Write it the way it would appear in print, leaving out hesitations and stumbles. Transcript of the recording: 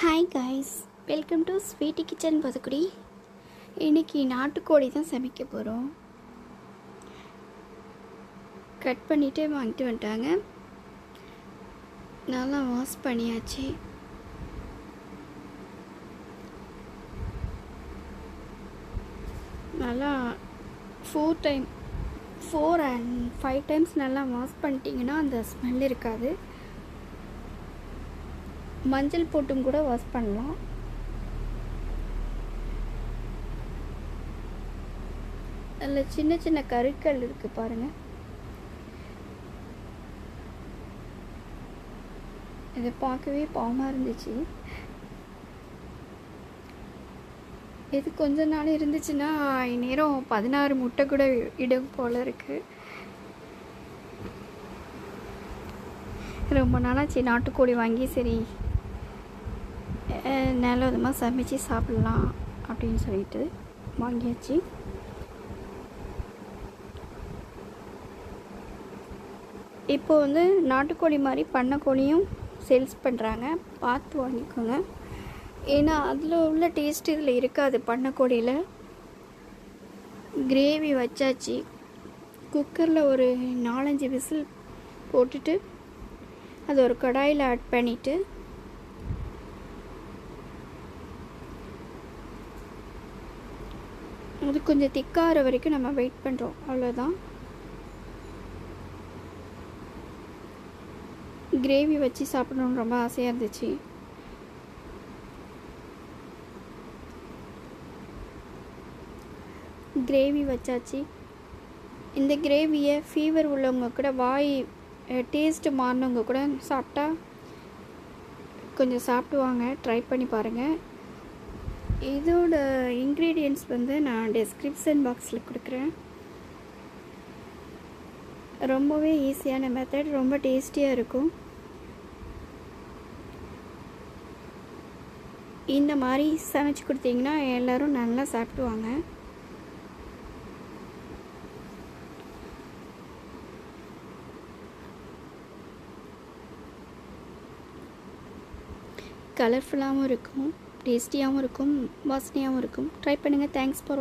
Hi guys, welcome to sweety kitchen பதுக்குடி. இன்றைக்கி நாட்டுக்கோழி தான் சமைக்க போகிறோம். கட் பண்ணிவிட்டு வாங்கிட்டு வந்துட்டாங்க. நல்லா வாஷ் பண்ணியாச்சு. நல்லா 4 and 5 டைம்ஸ் நல்லா வாஷ் பண்ணிட்டீங்கன்னா அந்த ஸ்மெல் இருக்காது. மஞ்சள் போட்டும் கூட வாஷ் பண்ணலாம். அதில் சின்ன சின்ன கருக்கள் இருக்குது பாருங்கள். இதை பார்க்கவே பாவமாக இருந்துச்சு. இது கொஞ்ச நாள் இருந்துச்சுன்னா இந்நேரம் 16 முட்டை கூட இடம் போல் இருக்குது. ரொம்ப நாளாச்சு நாட்டுக்கோழி வாங்கி, சரி நல்ல விதமாக சமைச்சு சாப்பிட்லாம் அப்படின்னு சொல்லிட்டு வாங்கியாச்சு. இப்போ நாட்டுக்கோழி மாதிரி பண்ணைக்கோழியும் சேல்ஸ் பண்ணுறாங்க, பார்த்து வாங்கிக்கோங்க. ஏன்னா அதில் உள்ள டேஸ்ட் இதில் இருக்காது. பண்ணைக்கோழியில் கிரேவி வச்சாச்சு. குக்கரில் ஒரு 4-5 விசில் போட்டுட்டு அது ஒரு கடாயில் ஆட் பண்ணிவிட்டு அது கொஞ்சம் திக்காகிற வரைக்கும் நம்ம வெயிட் பண்ணுறோம், அவ்வளோதான். கிரேவி வச்சு சாப்பிடணுன்னு ரொம்ப ஆசையாக இருந்துச்சு. கிரேவி வச்சாச்சு. இந்த கிரேவியை ஃபீவர் உள்ளவங்க கூட, வாய் டேஸ்ட்டு மாறினவங்க கூட சாப்பிட்டா கொஞ்சம் சாப்பிடுவாங்க. ட்ரை பண்ணி பாருங்கள். இதோட இன்க்ரீடியன்ட்ஸ் நான் டெஸ்கிரிப்ஷன் பாக்ஸில் கொடுக்குறேன். ரொம்பவே ஈஸியான மெத்தட், ரொம்ப டேஸ்டியாக இருக்கும். இந்த மாதிரி சமைச்சு கொடுத்தீங்கன்னா எல்லோரும் நல்லா சாப்பிடுவாங்க. கலர்ஃபுல்லாகவும் இருக்கும், டேஸ்டியாகவும் இருக்கும், வாசனையாகவும் இருக்கும். ட்ரை பண்ணுங்கள். தேங்க்ஸ் ஃபார் வாட்சிங்.